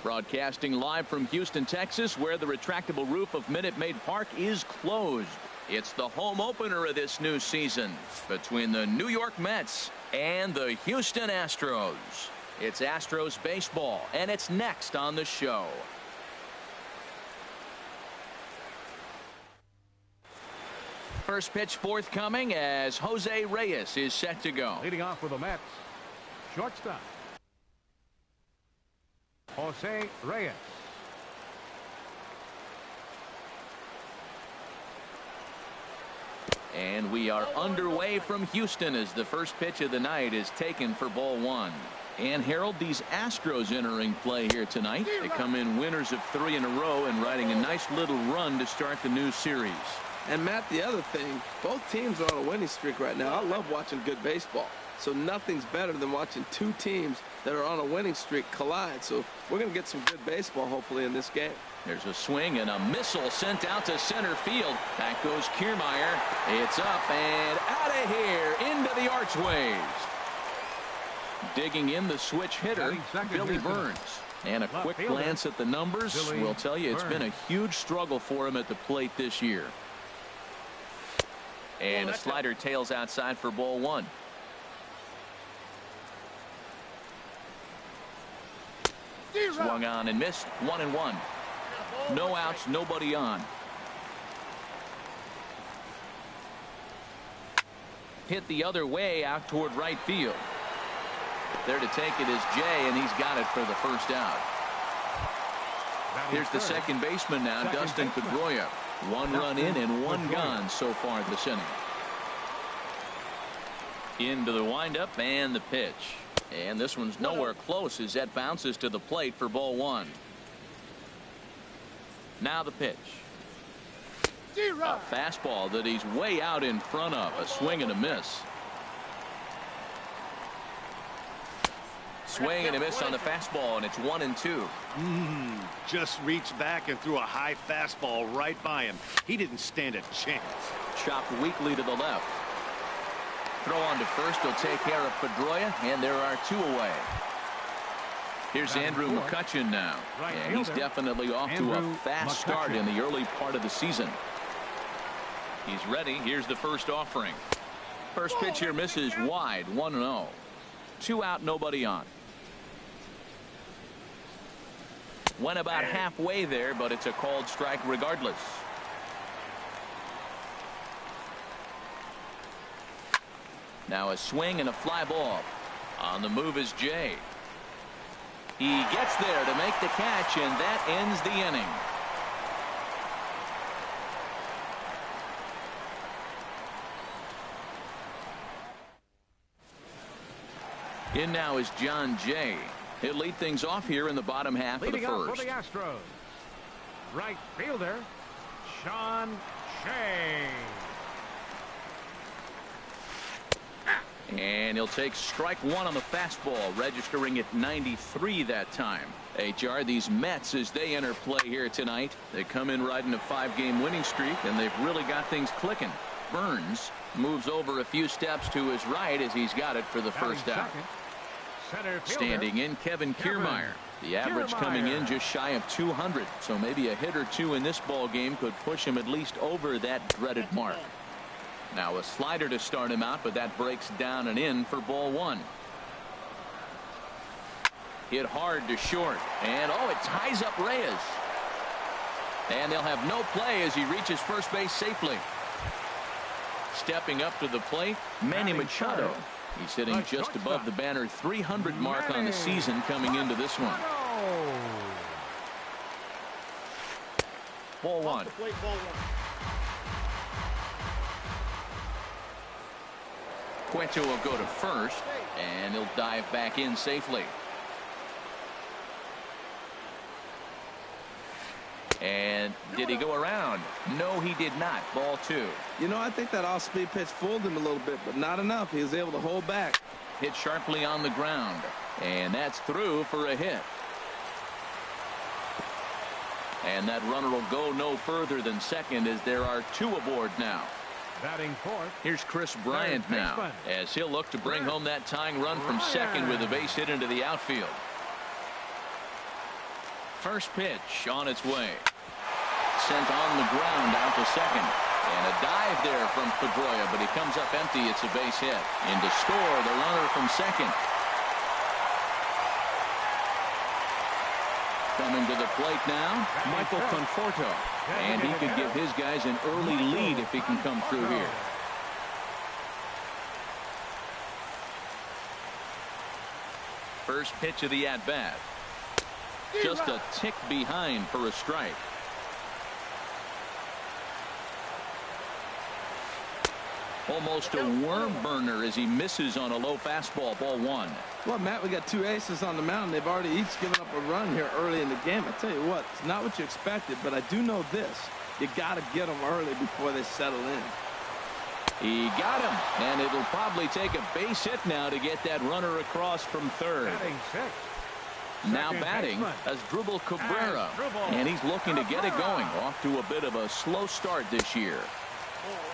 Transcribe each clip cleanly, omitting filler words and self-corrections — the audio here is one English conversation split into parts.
Broadcasting live from Houston, Texas, where the retractable roof of Minute Maid Park is closed. It's the home opener of this new season between the New York Mets and the Houston Astros. It's Astros baseball, and it's next on the show. First pitch forthcoming as Jose Reyes is set to go. Leading off with the Mets, shortstop Jose Reyes. And we are underway from Houston as the first pitch of the night is taken for ball one. And Harold, these Astros entering play here tonight. They come in winners of 3 in a row and riding a nice little run to start the new series. And Matt, the other thing, both teams are on a winning streak right now. I love watching good baseball. So nothing's better than watching two teams that are on a winning streak collide. So we're going to get some good baseball hopefully in this game. There's a swing and a missile sent out to center field. Back goes Kiermaier. It's up and out of here into the archways. Digging in the switch hitter, Billy Burns. And a quick glance at the numbers will tell you it's been a huge struggle for him at the plate this year. And a slider tails outside for ball one. Swung on and missed. 1-1. No outs, nobody on. Hit the other way out toward right field. There to take it is Jay, and he's got it for the first out. Here's the second baseman now, Dustin Pedroia. 1 run in and 1 gone so far this inning. Into the windup and the pitch. And this one's nowhere close as that bounces to the plate for ball one. Now the pitch. A fastball that he's way out in front of. A swing and a miss. Swing and a miss on the fastball, and it's 1-2. Just reached back and threw a high fastball right by him. He didn't stand a chance. Chopped weakly to the left. Throw on to first. He'll take care of Pedroia, and there are 2 away. Here's Andrew McCutchen now, and he's definitely off to a fast start in the early part of the season. He's ready. Here's the first offering. First pitch here misses wide. 1-0. 2 out, nobody on. Went about halfway there, but it's a called strike regardless. Now a swing and a fly ball. On the move is Jay. He gets there to make the catch, and that ends the inning. In now is John Jay. He'll lead things off here in the bottom half of the first. For the Astros, right fielder Sean Shea. And he'll take strike 1 on the fastball, registering at 93 that time. HR, these Mets, as they enter play here tonight, they come in riding a 5-game winning streak, and they've really got things clicking. Burns moves over a few steps to his right as he's got it for the first out. Standing in, Kevin Kiermaier. The average coming in just shy of 200, so maybe a hit or 2 in this ball game could push him at least over that dreaded mark. Now a slider to start him out, but that breaks down and in for ball one. Hit hard to short, and it ties up Reyes. And they'll have no play as he reaches first base safely. Stepping up to the plate, Manny Machado. He's hitting just above the banner 300 mark on the season coming into this one. Ball one. Cueto will go to first, and he'll dive back in safely. And did he go around? No, he did not. Ball 2. You know, I think that off-speed pitch fooled him a little bit, but not enough. He was able to hold back. Hit sharply on the ground, and that's through for a hit. And that runner will go no further than second as there are 2 aboard now. Batting fourth. Here's Chris Bryant now as he'll look to bring home that tying run from second with a base hit into the outfield. First pitch on its way. Sent on the ground out to second. And a dive there from Pedroia, but he comes up empty. It's a base hit. In to score the runner from second. Coming to the plate now, Michael Conforto. And he could give his guys an early lead if he can come through here. First pitch of the at-bat. Just a tick behind for a strike. Almost a worm burner as he misses on a low fastball. Ball one. Well, Matt, we got two aces on the mound. They've already each given up a run here early in the game. I tell you what, it's not what you expected, but I do know this. You got to get them early before they settle in. He got him, and it'll probably take a base hit now to get that runner across from third. Batting six. Now batting as Dribble Cabrera, and he's looking to get it going. Off to a bit of a slow start this year.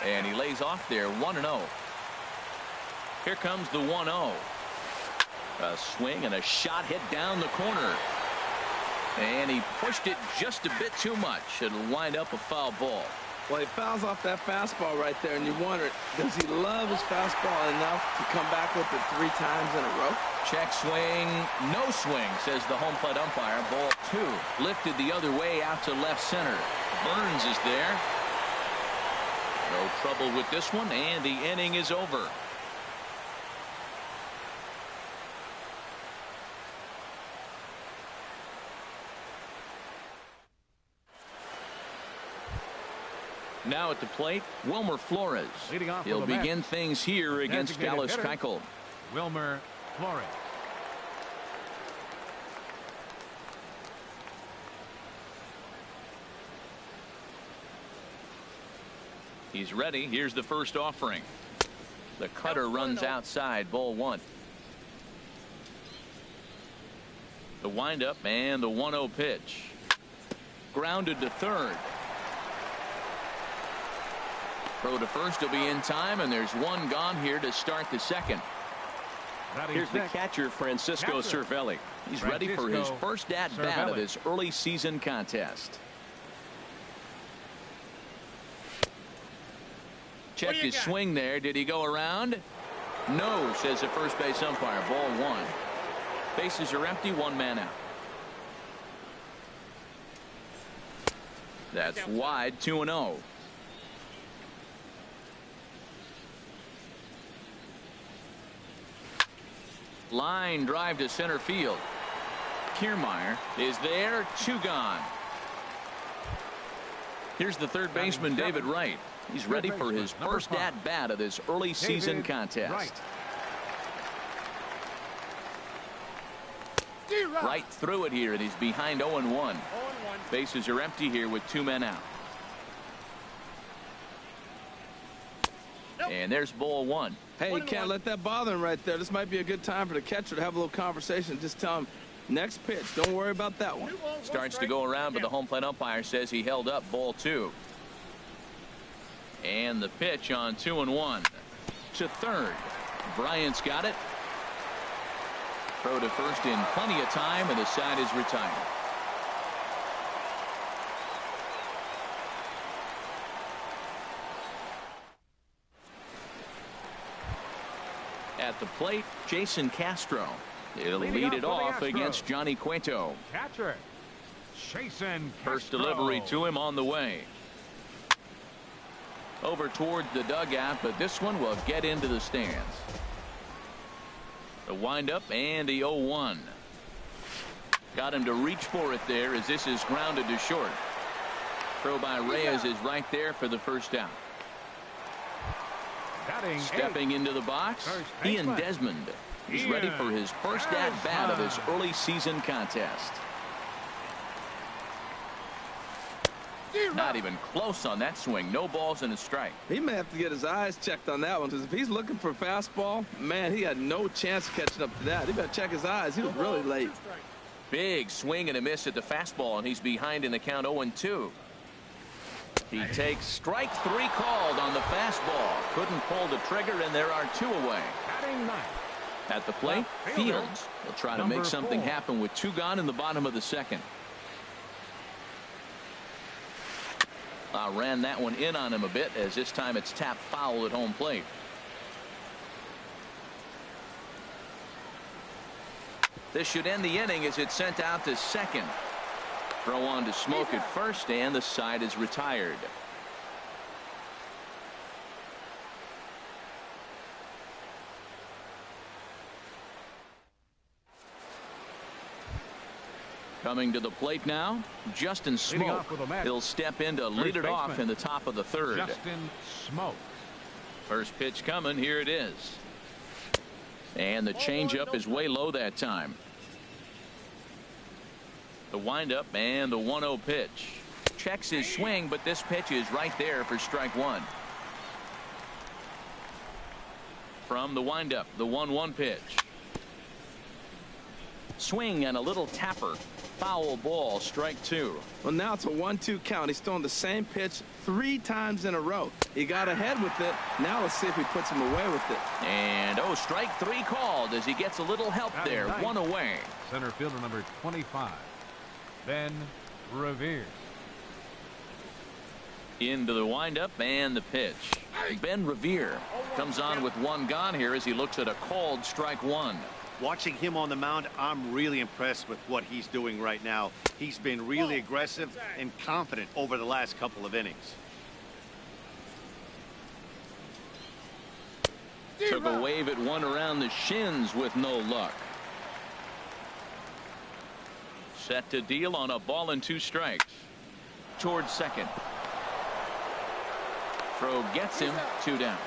And he lays off there 1-0. Here comes the 1-0. A swing and a shot hit down the corner. And he pushed it just a bit too much. It'll wind up a foul ball. Well, he fouls off that fastball right there, and you wonder, does he love his fastball enough to come back with it 3 times in a row? Check swing, no swing, says the home plate umpire. Ball 2. Lifted the other way out to left center. Burns is there. No trouble with this one, and the inning is over. Now at the plate, Wilmer Flores. Leading off He'll for the begin Mets, things here against designated Dallas hitter, Keuchel. Wilmer Flores. He's ready. Here's the first offering. The cutter runs outside. Ball 1. The windup and the 1-0 pitch. Grounded to third. Throw to first will be in time, and there's one gone here to start the second. Here's the catcher, Francisco Cervelli. He's ready for his first at-bat of this early season contest. Check his swing there. Did he go around? No, says the first base umpire. Ball 1. Bases are empty. 1 man out. That's wide. 2-0. Line drive to center field. Kiermaier is there. 2 gone. Here's the third baseman, David Wright. He's ready for his first at-bat of this early season contest. Right through it here, and he's behind 0-1. Bases are empty here with 2 men out. And there's ball 1. Hey, you can't let that bother him right there. This might be a good time for the catcher to have a little conversation. Just tell him, next pitch. Don't worry about that one. Starts to go around, but the home plate umpire says he held up. Ball 2. And the pitch on 2-1 to third. Bryant's got it. Throw to first in plenty of time, and the side is retired. At the plate, Jason Castro. He'll lead it off against Johnny Cueto. Catcher, Jason Castro. First delivery to him on the way. Over towards the dugout, but this one will get into the stands. The windup and the 0-1. Got him to reach for it there as this is grounded to short. Throw by Reyes is right there for the first out. Stepping into the box, Ian Desmond. He's ready for his first at-bat of this early season contest. Not even close on that swing. No balls and a strike. He may have to get his eyes checked on that one, because if he's looking for a fastball, man, he had no chance of catching up to that. He better check his eyes. He was really late. Big swing and a miss at the fastball, and he's behind in the count 0-2. He takes strike 3 called on the fastball. Couldn't pull the trigger, and there are 2 away. At the plate, Fields will try to make something happen with 2 gone in the bottom of the second. Ran that one in on him a bit, as this time it's tapped foul at home plate. This should end the inning as it's sent out to second. Throw on to Smoke at first, and the side is retired. Coming to the plate now, Justin Smoke. He'll step in to lead it off in the top of the third. Justin Smoke. First pitch coming. Here it is. And the changeup is way low that time. The windup and the 1-0 pitch. Checks his swing, but this pitch is right there for strike one. From the windup, the 1-1 pitch. Swing and a little tapper. Foul ball, strike two. Well, now it's a 1-2 count. He's throwing the same pitch 3 times in a row. He got ahead with it. Now let's see if he puts him away with it. And strike 3 called as he gets a little help there. 1 away. Center fielder number 25, Ben Revere. Into the windup and the pitch. Ben Revere comes on with 1 gone here as he looks at a called strike 1. Watching him on the mound, I'm really impressed with what he's doing right now. He's been really aggressive and confident over the last couple of innings. Took a wave at one around the shins with no luck. Set to deal on a ball and 2 strikes. Towards second. Throw gets him, 2 down.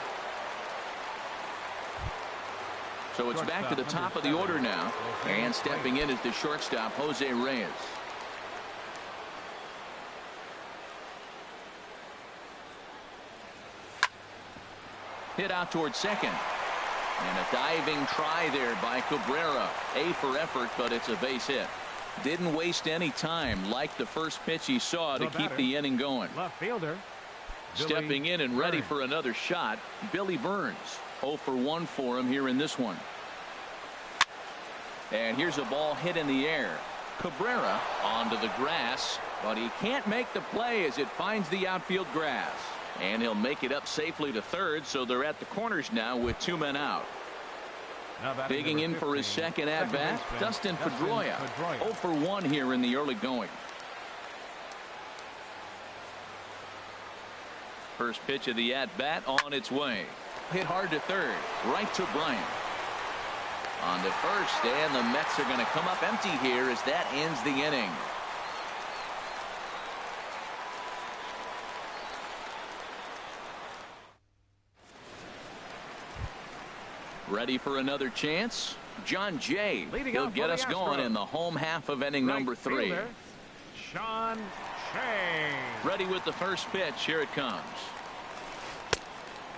So it's back to the top of the order now. And stepping in is the shortstop, Jose Reyes. Hit out towards second. And a diving try there by Cabrera. A for effort, but it's a base hit. Didn't waste any time like the first pitch he saw to keep the inning going. Left fielder. Stepping in and ready for another shot, Billy Burns. 0 for 1 for him here in this one. And here's a ball hit in the air. Cabrera onto the grass, but he can't make the play as it finds the outfield grass. And he'll make it up safely to third, so they're at the corners now with 2 men out. Digging in for his second at-bat, Dustin Pedroia. 0 for 1 here in the early going. First pitch of the at-bat on its way. Hit hard to third. Right to Bryant. On to first, and the Mets are going to come up empty here as that ends the inning. Ready for another chance? John Jay. He'll get us going in the home half of inning number 3. Sean Shea. Ready with the first pitch. Here it comes.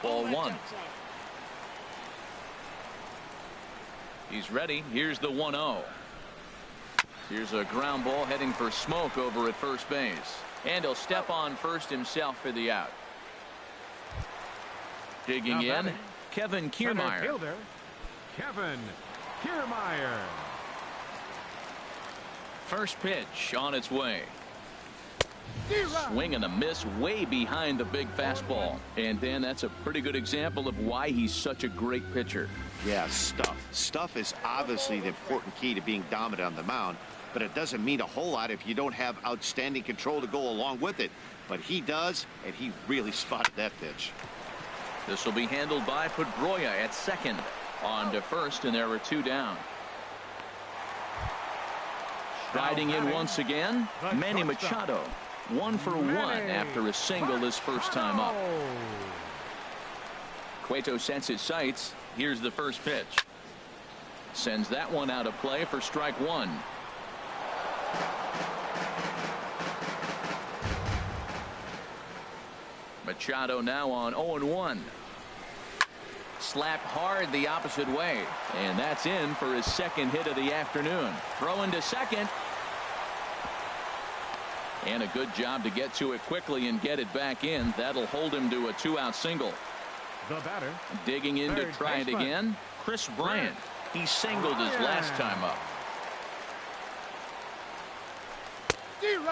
Ball 1. He's ready. Here's the 1-0. Here's a ground ball heading for Smoke over at first base. And he'll step on first himself for the out. Digging in, Kevin Kiermaier. Fielder, Kevin Kiermaier. First pitch on its way. Swing and a miss way behind the big fastball. And Dan, that's a pretty good example of why he's such a great pitcher. Yeah, stuff. Stuff is obviously the important key to being dominant on the mound, but it doesn't mean a whole lot if you don't have outstanding control to go along with it. But he does, and he really spotted that pitch. This will be handled by Pedroia at second. On to first, and there are 2 down. Riding in once again, Manny Machado. 1 for 1 after a single his first time up. Cueto sets his sights. Here's the first pitch. Sends that one out of play for strike 1. Machado now on 0-1. Slapped hard the opposite way. And that's in for his second hit of the afternoon. Throwing to second. And a good job to get to it quickly and get it back in. That'll hold him to a 2-out single. The batter. Digging in to try it again. Chris Bryant. He singled his last time up.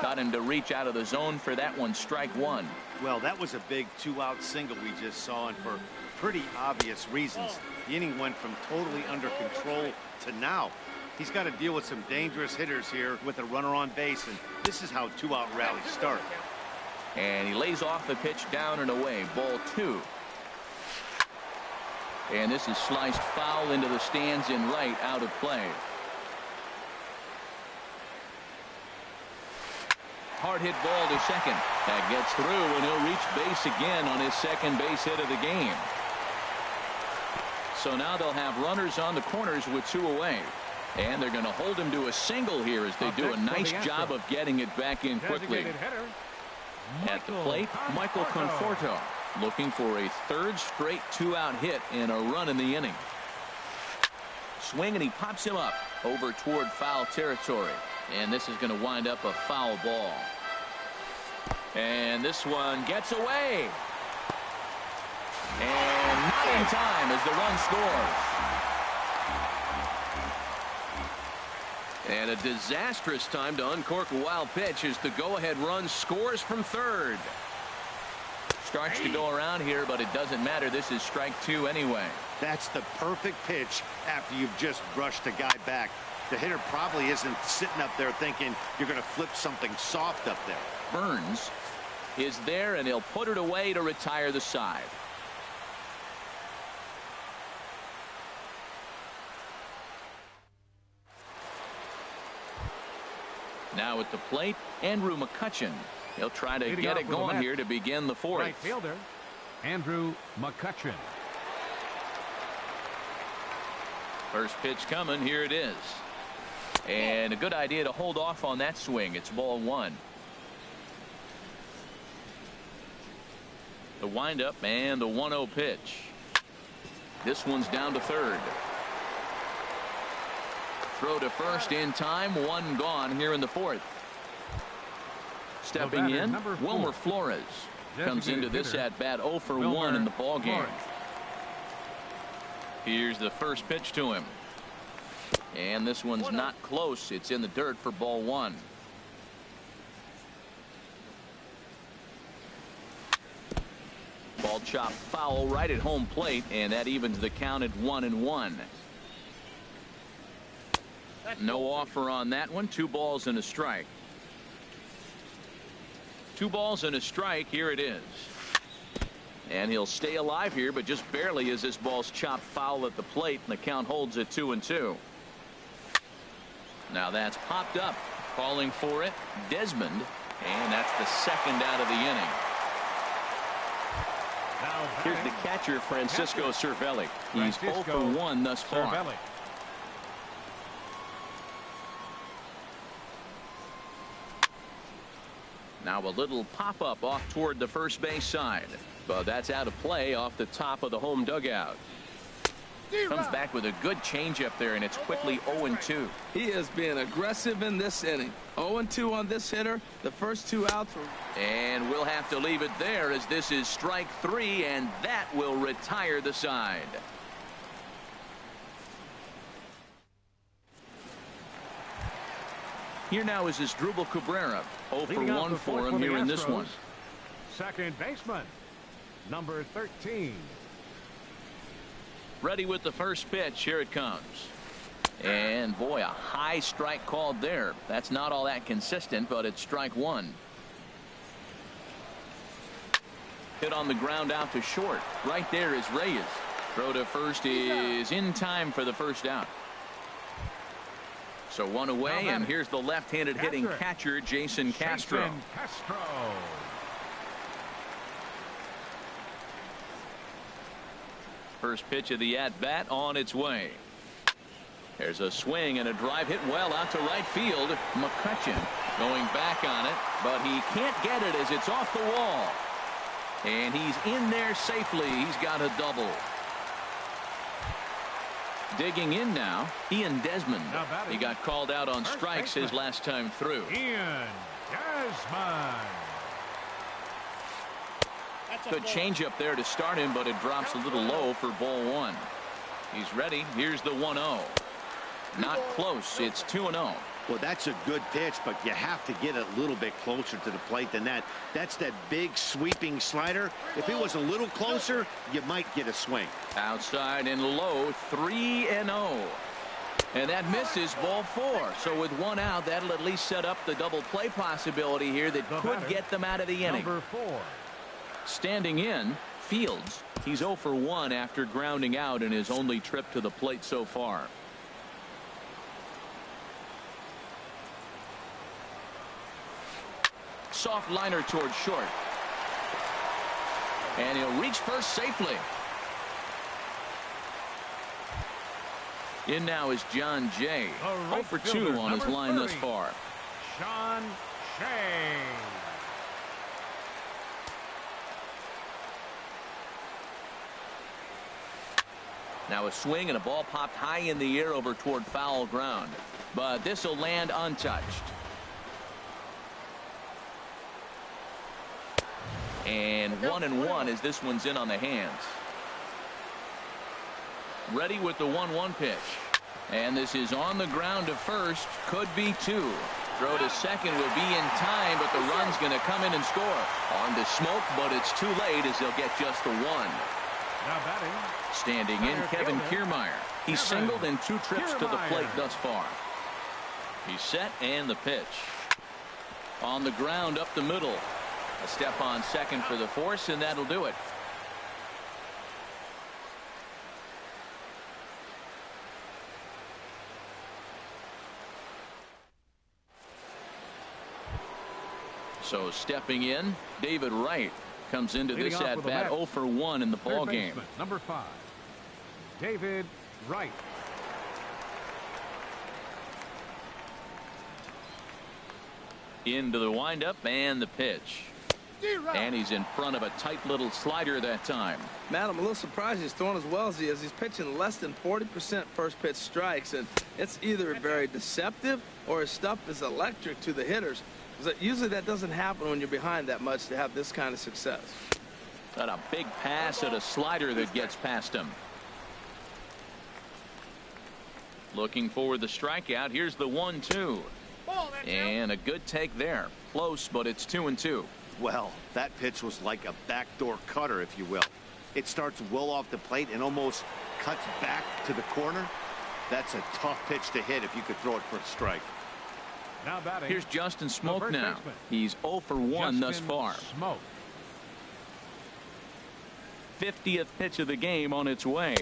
Got him to reach out of the zone for that one. Strike one. Well, that was a big 2-out single we just saw, and for pretty obvious reasons. The inning went from totally under control to now. He's got to deal with some dangerous hitters here with a runner on base, and this is how 2-out rallies start. And he lays off the pitch down and away. Ball two. And this is sliced foul into the stands in right, out of play. Hard hit ball to second. That gets through, and he'll reach base again on his second base hit of the game. So now they'll have runners on the corners with two away. And they're going to hold him to a single here as they do a nice job of getting it back in quickly. At the plate, Michael Conforto looking for a third straight 2-out hit and a run in the inning. Swing, and he pops him up over toward foul territory. And this is going to wind up a foul ball. And this one gets away. And not in time as the run scores. And a disastrous time to uncork a wild pitch as the go-ahead run scores from third. Starts to go around here, but it doesn't matter. This is strike two anyway. That's the perfect pitch after you've just brushed a guy back. The hitter probably isn't sitting up there thinking you're going to flip something soft up there. Burns is there, and he'll put it away to retire the side. Now at the plate, Andrew McCutchen. He'll try to get it going here to begin the fourth. Right fielder, Andrew McCutchen. First pitch coming. Here it is. And a good idea to hold off on that swing. It's ball one. The windup and the 1-0 pitch. This one's down to third. Throw to first in time. One gone here in the fourth. Stepping in, Wilmer Flores comes into this at bat 0 for 1 in the ball game. Here's the first pitch to him. And this one's not close. It's in the dirt for ball one. Ball chopped foul right at home plate, and that evens the count at 1-1. No offer on that one. 2 balls and a strike. 2 balls and a strike. Here it is. And he'll stay alive here, but just barely as this ball's chopped foul at the plate, and the count holds at 2-2. Now that's popped up. Calling for it, Desmond, and that's the second out of the inning. Here's the catcher, Francisco Cervelli. He's 0 for 1 thus far. Now a little pop-up off toward the first base side. But that's out of play off the top of the home dugout. Comes back with a good changeup there, and it's quickly 0-2. He is being aggressive in this inning. 0-2 on this hitter. The first 2 outs. And we'll have to leave it there as this is strike 3, and that will retire the side. Here now is Asdrubal Cabrera. 0 for 1 for him here in this one. Second baseman, number 13. Ready with the first pitch. Here it comes. And boy, a high strike called there. That's not all that consistent, but it's strike 1. Hit on the ground out to short. Right there is Reyes. Throw to first is in time for the first out. So 1 away, and here's the left-handed hitting catcher, Jason Castro. First pitch of the at-bat on its way. There's a swing and a drive hit well out to right field. McCutchen going back on it, but he can't get it as it's off the wall. And he's in there safely. He's got a double. Digging in now, Ian Desmond. He got called out on strikes his last time through. Ian Desmond. Good changeup there to start him, but it drops a little low for ball 1. He's ready. Here's the 1-0. Not close. It's 2-0. Well, that's a good pitch, but you have to get a little bit closer to the plate than that. That's that big sweeping slider. If it was a little closer, you might get a swing. Outside and low, 3-0. And that misses, ball 4. So with one out, that'll at least set up the double play possibility here that could get them out of the inning. Number 4. Standing in, Fields. He's 0 for 1 after grounding out in his only trip to the plate so far. Soft liner towards short. And he'll reach first safely. In now is John Jay. 0 for 2 on his line thus far. Sean Shea. Now a swing and a ball popped high in the air over toward foul ground. But this will land untouched. And 1-1 as this one's in on the hands. Ready with the 1-1 pitch. And this is on the ground to first. Could be 2. Throw to second will be in time, but the run's going to come in and score. On to Smoke, but it's too late as they'll get just the 1. Now batting. Standing in, Kevin Kiermaier. He's singled in 2 trips to the plate thus far. He's set and the pitch. On the ground up the middle. A step on second for the force, and that'll do it. So stepping in, David Wright comes into this at bat 0 for 1 in the ball game. Number 5, David Wright. Into the windup and the pitch. And he's in front of a tight little slider that time. Matt, I'm a little surprised he's throwing as well as he is. He's pitching less than 40% first pitch strikes, and it's either very deceptive or his stuff is electric to the hitters. Usually that doesn't happen when you're behind that much to have this kind of success. Got a big pass at a slider that gets past him. Looking for the strikeout. Here's the 1-2. And a good take there. Close, but it's 2-2. Well, that pitch was like a backdoor cutter, if you will. It starts well off the plate and almost cuts back to the corner. That's a tough pitch to hit if you could throw it for a strike. Now batting. Here's Justin Smoke now. He's 0 for 1 thus far. Smoke. 50th pitch of the game on its way.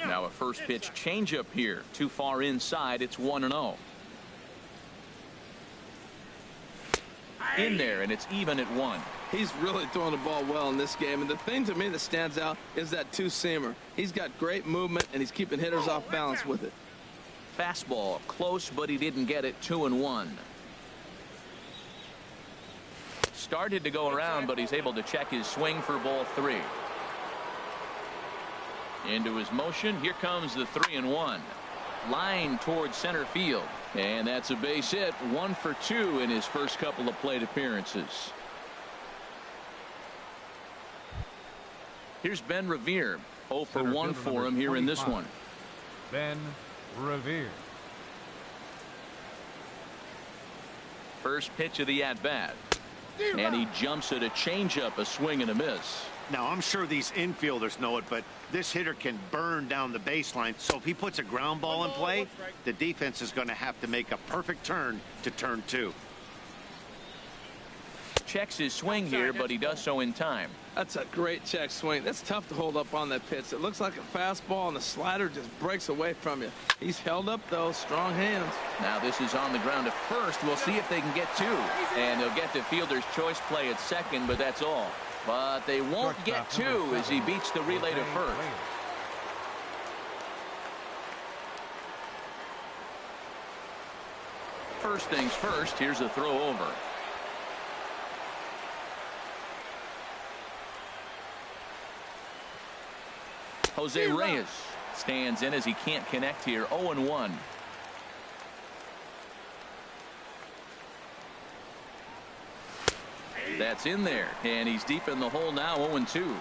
Now a first pitch changeup here. Too far inside. It's 1-0. In there, and it's even at 1. He's really throwing the ball well in this game, and the thing to me that stands out is that two-seamer. He's got great movement, and he's keeping hitters off balance with it. Fastball close, but he didn't get it. 2-1. Started to go around, but he's able to check his swing for ball 3. Into his motion. Here comes the 3-1. Line towards center field. And that's a base hit. 1 for 2 in his first couple of plate appearances. Here's Ben Revere. 0 for 1 for him here in this one. Ben Revere. First pitch of the at-bat. And he jumps at a changeup, a swing and a miss. Now, I'm sure these infielders know it, but this hitter can burn down the baseline. So if he puts a ground ball in play, the defense is going to have to make a perfect turn to turn 2. Checks his swing here, but he does so in time. That's a great check swing. That's tough to hold up on that pitch. It looks like a fastball, and the slider just breaks away from you. He's held up, though. Strong hands. Now this is on the ground at first. We'll see if they can get 2. And they'll get the fielder's choice play at second, but that's all. But they won't get 2 as he beats the relay to first. First things first, here's a throw over. Jose Reyes stands in as he can't connect here. 0-1. That's in there, and he's deep in the hole now. 0-2.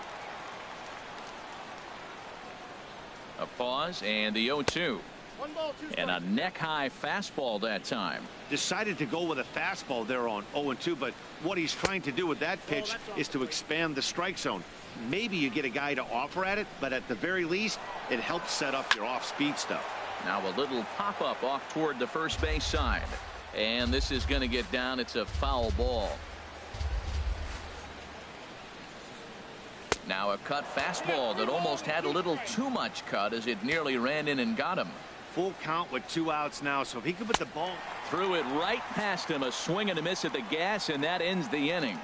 A pause and the 0-2. And a neck-high fastball that time. Decided to go with a fastball there on 0-2, but what he's trying to do with that pitch is to expand the strike zone. Maybe you get a guy to offer at it, but at the very least, it helps set up your off-speed stuff. Now a little pop-up off toward the first base side. And this is going to get down. It's a foul ball. Now a cut fastball that almost had a little too much cut as it nearly ran in and got him. Full count with 2 outs now, so if he could put the ball threw it right past him, a swing and a miss at the gas, and that ends the inning.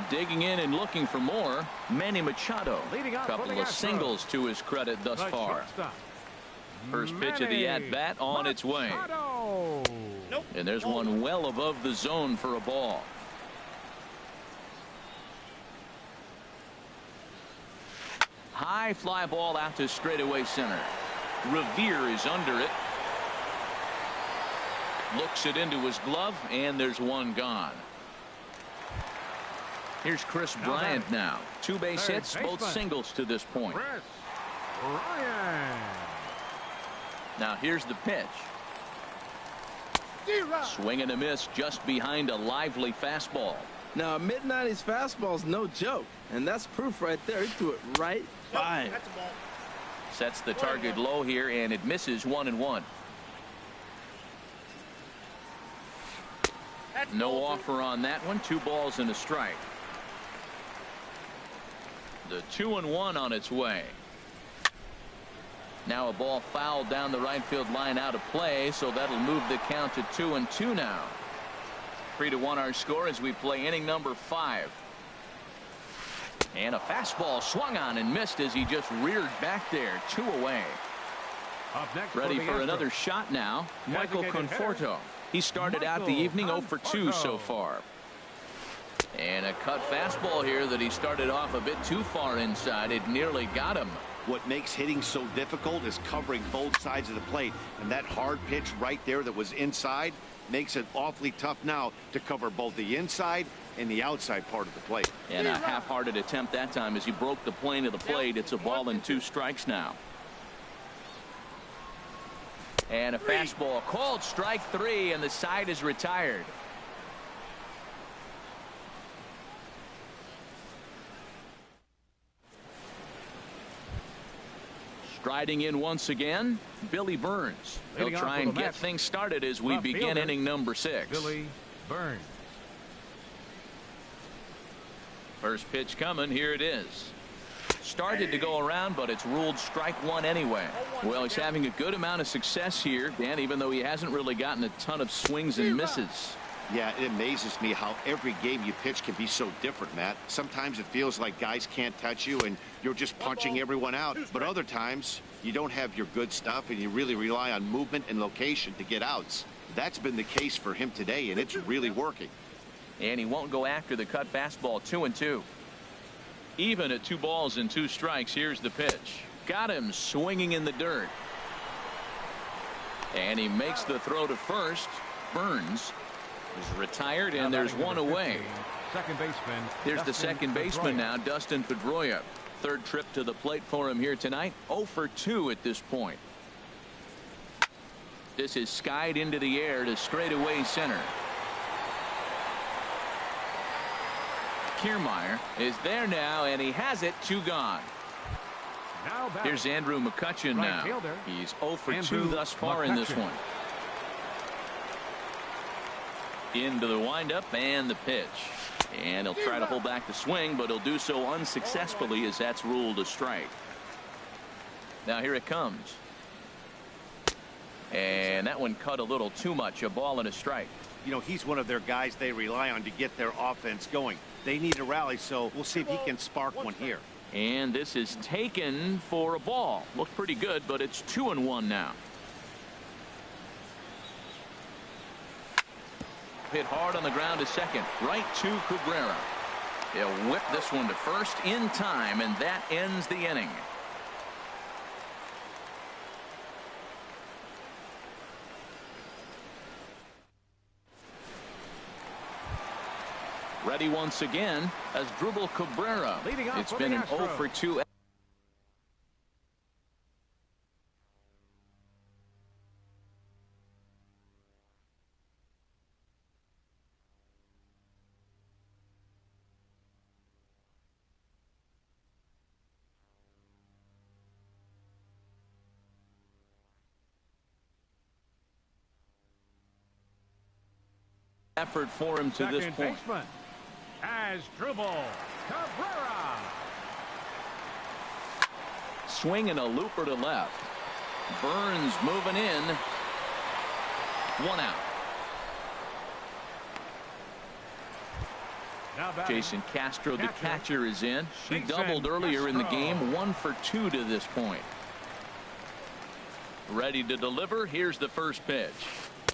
Digging in and looking for more, Manny Machado. Leading off Couple for the of Astros. singles to his credit thus The far. shortstop, First pitch of the at-bat on its way. Machado. And there's one well above the zone for a ball. High fly ball out to straightaway center. Revere is under it. Looks it into his glove, and there's one gone. Here's Chris Bryant now. 2 base Third hits, both baseman. singles to this point. Chris Bryant. Now here's the pitch. Swing and a miss just behind a lively fastball. Now, a mid-90s fastball is no joke, and that's proof right there. He threw it right by him. Sets the target low here, and it misses 1-1. No offer on that one. 2 balls and a strike. The 2-1 on its way. Now a ball fouled down the right field line out of play, so that'll move the count to 2-2 now. 3-1 our score as we play inning number 5. And a fastball swung on and missed as he just reared back there. 2 away. Up next Ready the for Astros. another shot now. Michael Designated Conforto. He started out the evening 0 for 2 so far. And a cut fastball here that he started off a bit too far inside. It nearly got him. What makes hitting so difficult is covering both sides of the plate, and that hard pitch right there that was inside makes it awfully tough now to cover both the inside and the outside part of the plate. And a half-hearted attempt that time as he broke the plane of the plate. It's a ball and 2 strikes now. And a fastball called strike 3, and the side is retired. Striding in once again, Billy Burns. He'll Leading off try for and the get Mets, things started as we left begin fielder, inning number 6. Billy Burns. First pitch coming. Here it is. Started to go around, but it's ruled strike 1 anyway. Well, he's having a good amount of success here, Dan, even though he hasn't really gotten a ton of swings and misses. Yeah, it amazes me how every game you pitch can be so different, Matt. Sometimes it feels like guys can't touch you and you're just punching everyone out. But other times you don't have your good stuff and you really rely on movement and location to get outs. That's been the case for him today, and it's really working. And he won't go after the cut fastball. 2-2. Even at 2 balls and 2 strikes. Here's the pitch. Got him swinging in the dirt. And he makes the throw to first. Burns is retired, and there's 1 away. Second baseman. Here's the Dustin second baseman Pedroia. now, Dustin Pedroia. Third trip to the plate for him here tonight. 0 for 2 at this point. This is skied into the air to straightaway center. Kiermaier is there now, and he has it. 2 gone. Now batting. Here's Andrew McCutchen Right now. fielder, He's 0 for 2 Andrew thus far in this McCutchen. one. Into the windup and the pitch. And he'll try to hold back the swing, but he'll do so unsuccessfully as that's ruled a strike. Now here it comes. And that one cut a little too much. A ball and a strike. You know, he's one of their guys they rely on to get their offense going. They need a rally, so we'll see if he can spark one here. And this is taken for a ball. Looked pretty good, but it's 2-1 now. Hit hard on the ground to second. Right to Cabrera. He'll whip this one to first in time, and that ends the inning. Ready once again as Dribble Cabrera. It's been an 0 for 2. Effort for him to this point. Baseman, as Dribble Cabrera. Swinging a looper to left. Burns moving in. 1 out. Jason Castro, the catcher, is in. He doubled earlier in the game. 1 for 2 to this point. Ready to deliver. Here's the first pitch.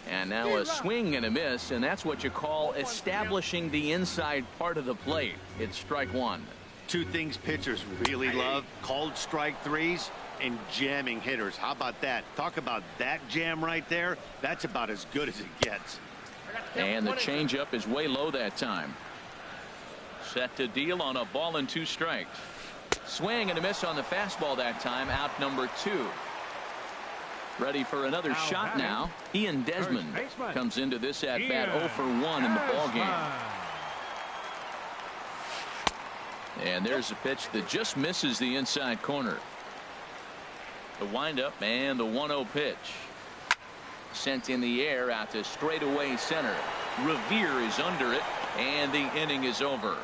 And now a swing and a miss, and that's what you call establishing the inside part of the plate. It's strike 1. Two things pitchers really love: called strike threes and jamming hitters. How about that? Talk about that jam right there. That's about as good as it gets. And the changeup is way low that time. Set to deal on a ball and 2 strikes. Swing and a miss on the fastball that time. Out number 2. Ready for another shot now. Ian Desmond comes into this at bat 0 for 1 in the ball game. And there's a pitch that just misses the inside corner. The windup and the 1-0 pitch. Sent in the air out to straightaway center. Revere is under it, and the inning is over.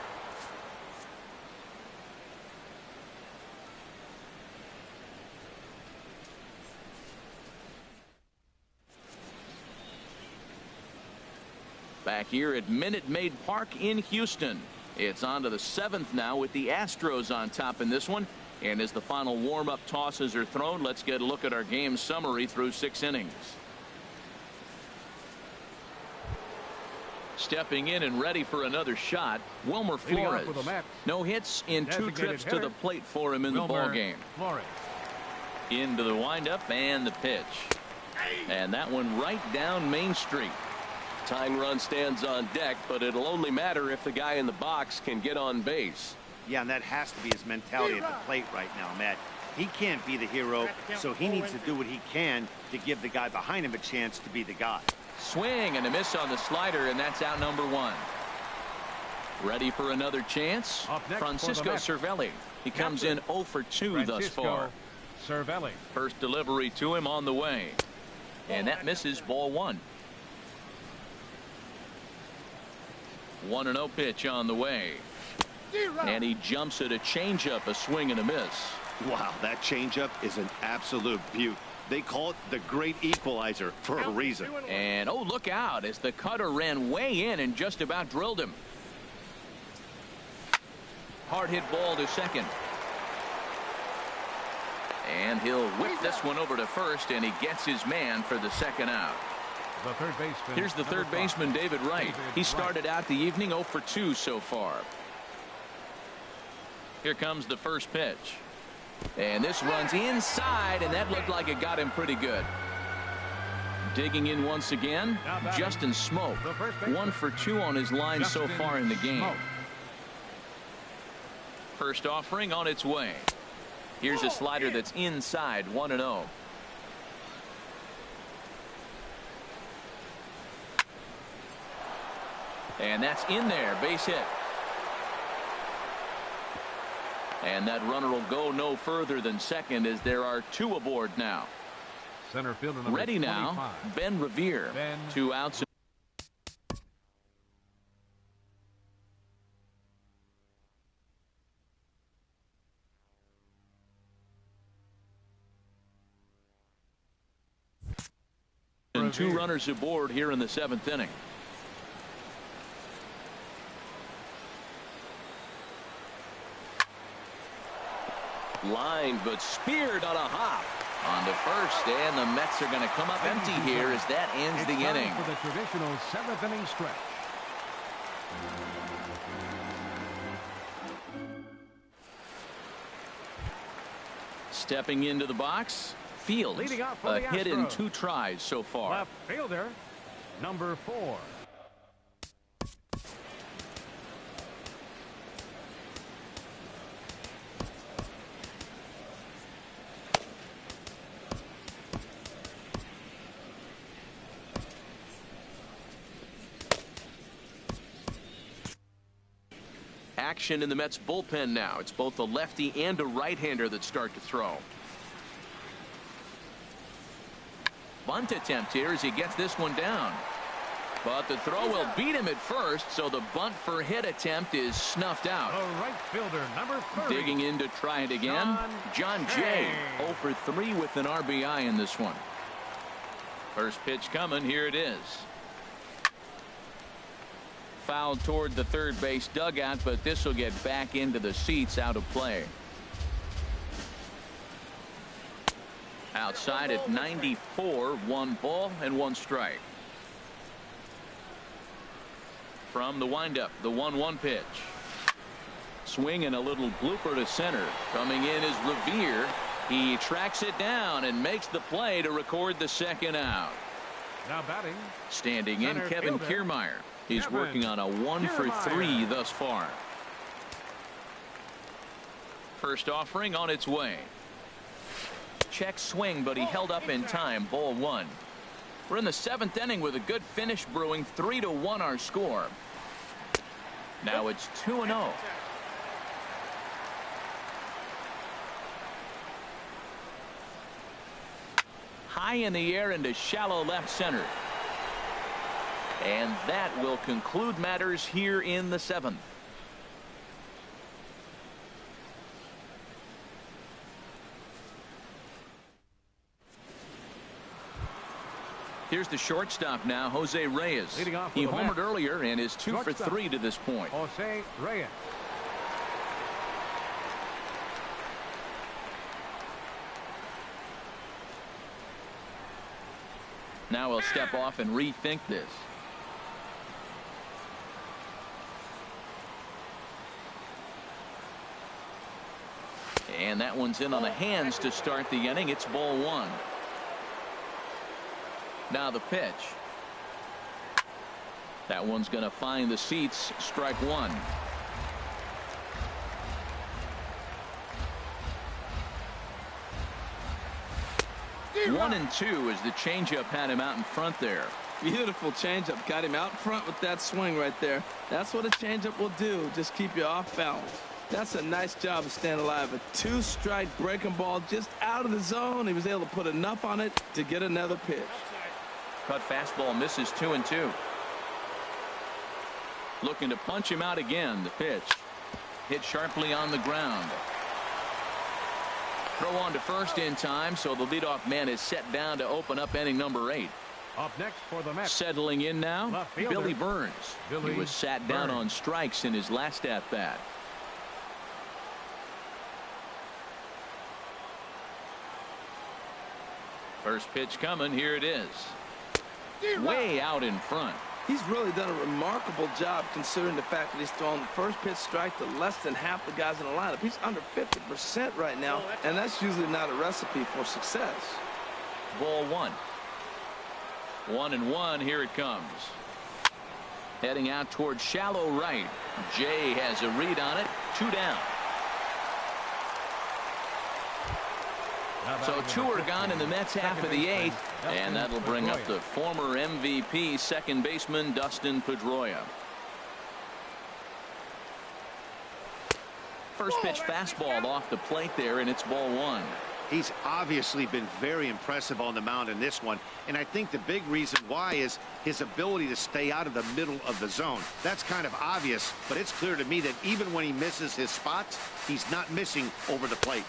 Back here at Minute Maid Park in Houston. It's on to the 7th now with the Astros on top in this one. And as the final warm-up tosses are thrown, let's get a look at our game summary through 6 innings. Stepping in and ready for another shot, Wilmer Flores. No hits in 2 trips to the plate for him in the ball game. Into the windup and the pitch. And that one right down Main Street. Tying run stands on deck, but it'll only matter if the guy in the box can get on base. Yeah, and that has to be his mentality at the plate right now, Matt. He can't be the hero, so he needs to do what he can to give the guy behind him a chance to be the guy. Swing and a miss on the slider, and that's out number 1. Ready for another chance? Francisco Cervelli. He comes in 0 for 2 thus far. Cervelli. First delivery to him on the way. And that misses, ball 1. 1-0 pitch on the way. And he jumps at a changeup, a swing and a miss. Wow, that changeup is an absolute beaut. They call it the great equalizer for a reason. And oh, look out as the cutter ran way in and just about drilled him. Hard hit ball to second. And he'll whip this one over to first, and he gets his man for the second out. The third baseman. Here's the third baseman, David Wright. He started out the evening 0 for 2 so far. Here comes the first pitch. And this runs inside, and that looked like it got him pretty good. Digging in once again, Justin Smoke. 1 for 2 on his line so far in the game. First offering on its way. Here's a slider that's inside, 1-0. And that's in there, base hit. And that runner will go no further than second as there are 2 aboard now. Center fielder ready 25. Now, Ben Revere. 2 outs. And 2 runners aboard here in the 7th inning. Line, but speared on a hop on to first, and the Mets are going to come up empty here as that ends the inning. For the traditional 7th inning stretch. Stepping into the box, Fields. A hit in 2 tries so far. Left fielder, number 4. action in the Mets bullpen now. It's both a lefty and a right-hander that start to throw. Bunt attempt here as he gets this one down. But the throw will beat him at first, so the bunt for hit attempt is snuffed out. The right fielder, number 30. Digging in to try it again. John Jay, 0 for 3 with an RBI in this one. First pitch coming. Here it is. Fouled toward the third base dugout, but this will get back into the seats, out of play. Outside at 94, 1 ball and 1 strike. From the windup, the 1-1 pitch. Swing and a little blooper to center. Coming in is Revere. He tracks it down and makes the play to record the second out. Now batting. Standing in, Kevin Kiermaier. He's Kevin working on a 1 for 3 thus far. First offering on its way. Check swing, but he held up in time. Ball 1. We're in the 7th inning with a good finish brewing. 3-1 our score. Now it's 2-0. High in the air into shallow left center. And that will conclude matters here in the 7th. Here's the shortstop now, Jose Reyes. He homered earlier and is 2 for 3 to this point. Jose Reyes. Now he'll step off and rethink this. And that one's in on the hands to start the inning. It's ball 1. Now the pitch. That one's going to find the seats. Strike 1. One and 2 as the changeup had him out in front there. Beautiful changeup. Got him out front with that swing right there. That's what a changeup will do. Just keep you off balance. That's a nice job of staying alive. A 2-strike breaking ball just out of the zone. He was able to put enough on it to get another pitch. Cut fastball misses 2-2. Looking to punch him out again. The pitch hit sharply on the ground. Throw on to first in time, so the leadoff man is set down to open up inning number 8. Up next for the Mets. Settling in now, Billy Burns. He was sat down on strikes in his last at bat. First pitch coming. Here it is. Way out in front. He's really done a remarkable job considering the fact that he's thrown the first pitch strike to less than half the guys in the lineup. He's under 50% right now, and that's usually not a recipe for success. Ball 1. 1-1. Here it comes. Heading out toward shallow right. Jay has a read on it. 2 down. So 2 are gone in the Mets half of the 8th, and that'll bring up the former MVP second baseman Dustin Pedroia. First pitch fastball off the plate there, and it's ball 1. He's obviously been very impressive on the mound in this one, and I think the big reason why is his ability to stay out of the middle of the zone. That's kind of obvious, but it's clear to me that even when he misses his spots, he's not missing over the plate.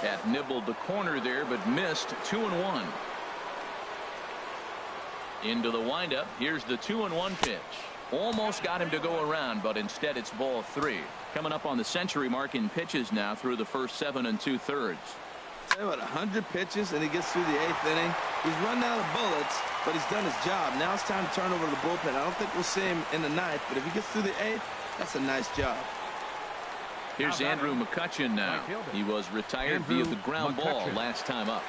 That nibbled the corner there, but missed. 2-1. Into the windup. Here's the 2-1 pitch. Almost got him to go around, but instead it's ball 3. Coming up on the century mark in pitches now through the first 7 2/3. Tell you what, 100 pitches and he gets through the 8th inning. He's run out of bullets, but he's done his job. Now it's time to turn over the bullpen. I don't think we'll see him in the 9th, but if he gets through the 8th, that's a nice job. Here's Andrew McCutchen now. He was retired via the ground ball last time up.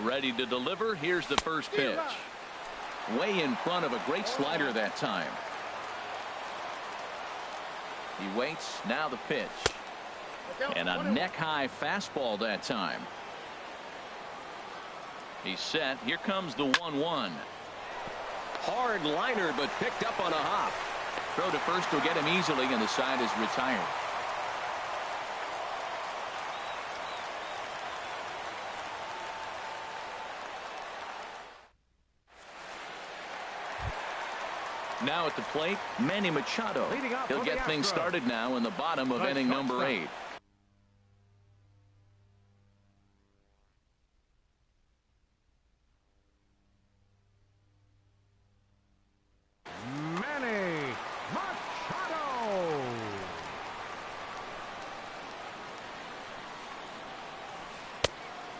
Ready to deliver. Here's the first pitch. Way in front of a great slider that time. He waits. Now the pitch. And a neck-high fastball that time. He's set. Here comes the 1-1. Hard liner, but picked up on a hop. Throw to first will get him easily, and the side is retired. Now at the plate, Manny Machado. He'll get things started now in the bottom of inning number 8. Manny Machado.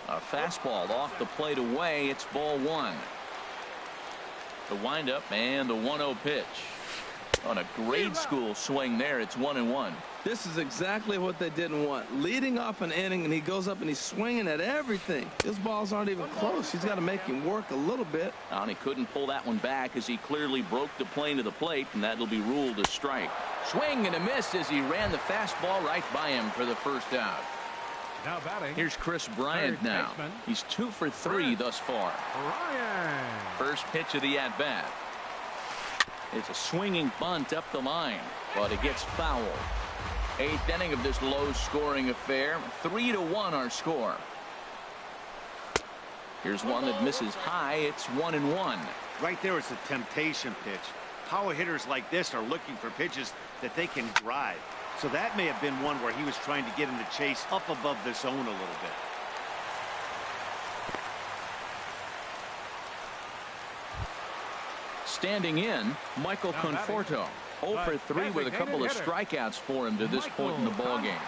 A fastball off the plate away. It's ball 1. The windup and the 1-0 pitch. On a grade school swing there, it's 1-1. This is exactly what they didn't want. Leading off an inning, and he goes up and he's swinging at everything. His balls aren't even close. He's got to make him work a little bit. And he couldn't pull that one back as he clearly broke the plane to the plate, and that'll be ruled a strike. Swing and a miss as he ran the fastball right by him for the first out. Now batting. Here's Chris Bryant now. He's 2 for 3 thus far. Bryant. First pitch of the at-bat. It's a swinging bunt up the line, but it gets fouled. 8th inning of this low-scoring affair. 3-1 our score. Here's one that misses high. It's 1-1. Right there is a temptation pitch. Power hitters like this are looking for pitches that they can drive. So that may have been one where he was trying to get him to chase up above the zone a little bit. Standing in, Michael Conforto. 0 for 3 with a couple of strikeouts for him to this point in the ballgame.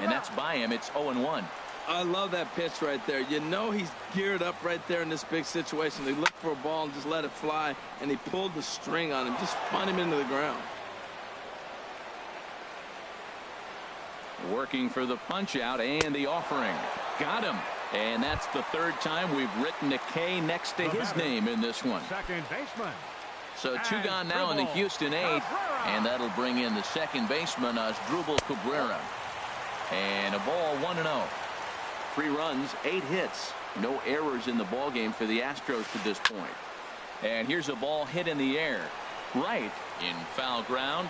And that's by him. It's 0-1. I love that pitch right there. You know he's geared up right there in this big situation. They look for a ball and just let it fly, and he pulled the string on him. Just spun him into the ground. Working for the punch out and the offering. Got him. And that's the 3rd time we've written a K next to his name in this one. Second baseman. So 2 gone now in the Houston 8th, and that'll bring in the second baseman, Asdrubal Cabrera. And a ball 1-0. 3 runs, 8 hits. No errors in the ballgame for the Astros to this point. And here's a ball hit in the air. Right in foul ground.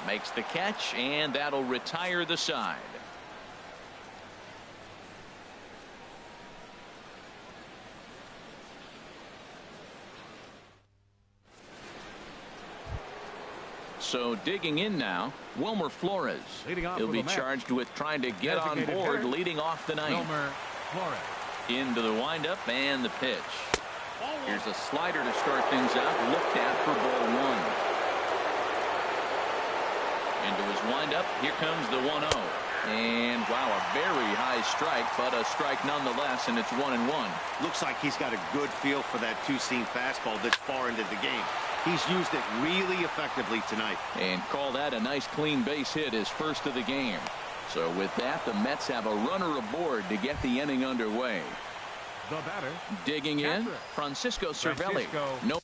Makes the catch, and that'll retire the side. So digging in now, Wilmer Flores. He'll be charged with trying to get on board leading off the ninth. Wilmer Flores. Into the windup and the pitch. Here's a slider to start things out. Looked at for ball 1. Into his windup. Here comes the 1-0. And wow, a very high strike, but a strike nonetheless, and it's 1-1. Looks like he's got a good feel for that 2-seam fastball this far into the game. He's used it really effectively tonight. And call that a nice clean base hit, his first of the game. So with that, the Mets have a runner aboard to get the inning underway. The batter. Digging in, Francisco Cervelli. No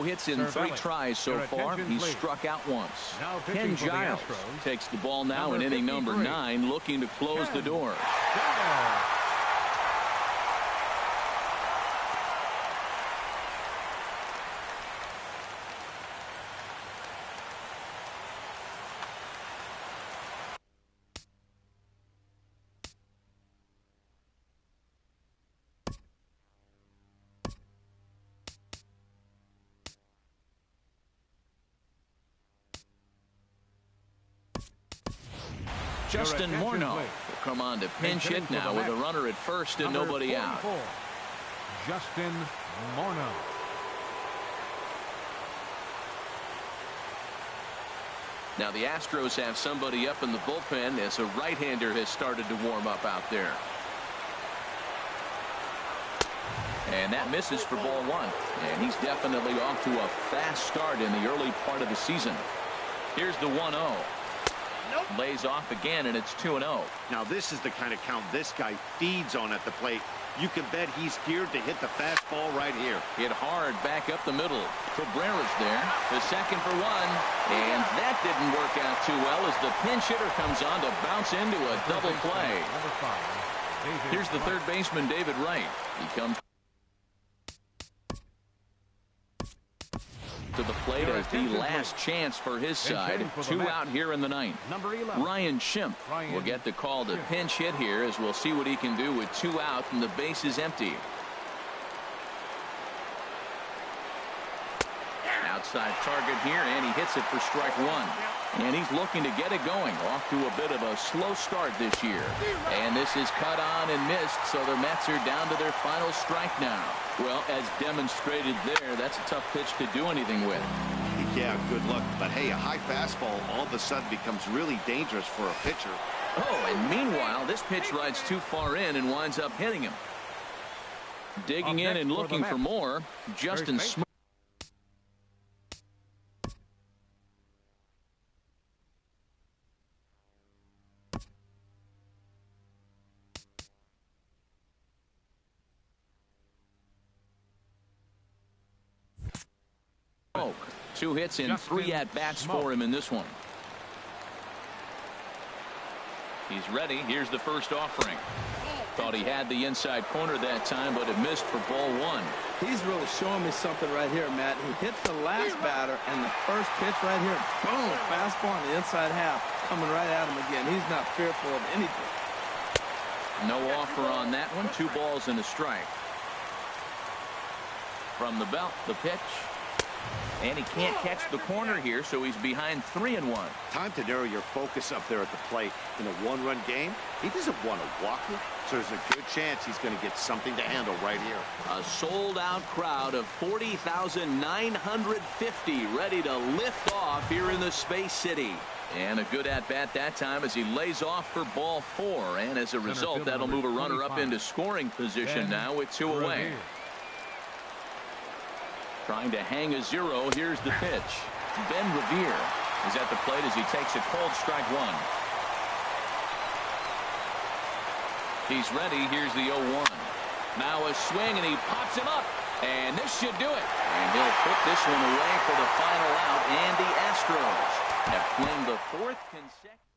hits in 3 tries so far. He's struck out once. Ken Giles takes the ball now in inning number 9, looking to close the door. Justin Morneau will come on to pinch hit now with a runner at first and nobody out. Justin Morneau. Now the Astros have somebody up in the bullpen as a right-hander has started to warm up out there. And that misses for ball 1. And he's definitely off to a fast start in the early part of the season. Here's the 1-0. Lays off again, and it's 2-0. Now this is the kind of count this guy feeds on at the plate. You can bet he's geared to hit the fastball right here. Hit hard back up the middle. Cabrera's there. The second for 1. And that didn't work out too well as the pinch hitter comes on to bounce into a double play. Here's the third baseman, David Wright. He comes to the plate as the last chance for his side. 2 out here in the ninth. Number 11. Ryan Schimpf will get the call to pinch hit here, as we'll see what he can do with 2 out and the base is empty. Outside target here, and he hits it for strike 1. And he's looking to get it going. Off to a bit of a slow start this year. And this is cut on and missed, so the Mets are down to their final strike now. Well, as demonstrated there, that's a tough pitch to do anything with. Yeah, good luck. But hey, a high fastball all of a sudden becomes really dangerous for a pitcher. Oh, and meanwhile, this pitch rides too far in and winds up hitting him. Digging in and looking for more, Justin Smith. Oh, 2 hits and 3 at-bats for him in this one. He's ready. Here's the first offering. Thought he had the inside corner that time, but it missed for ball 1. He's really showing me something right here, Matt. He hit the last batter, and the first pitch right here, boom, fastball on the inside half, coming right at him again. He's not fearful of anything. No offer on that one. 2 balls and a strike. From the belt, the pitch. And he can't catch the corner here, so he's behind 3-1. Time to narrow your focus up there at the plate. In a 1-run game, he doesn't want to walk it, so there's a good chance he's going to get something to handle right here. A sold-out crowd of 40,950 ready to lift off here in the Space City. And a good at-bat that time as he lays off for ball 4. And as a result, that'll move a runner up into scoring position now with 2 away. Trying to hang a 0. Here's the pitch. Ben Revere is at the plate as he takes a cold strike 1. He's ready. Here's the 0-1. Now a swing, and he pops him up. And this should do it. And he'll put this one away for the final out. And the Astros have claimed the 4th consecutive.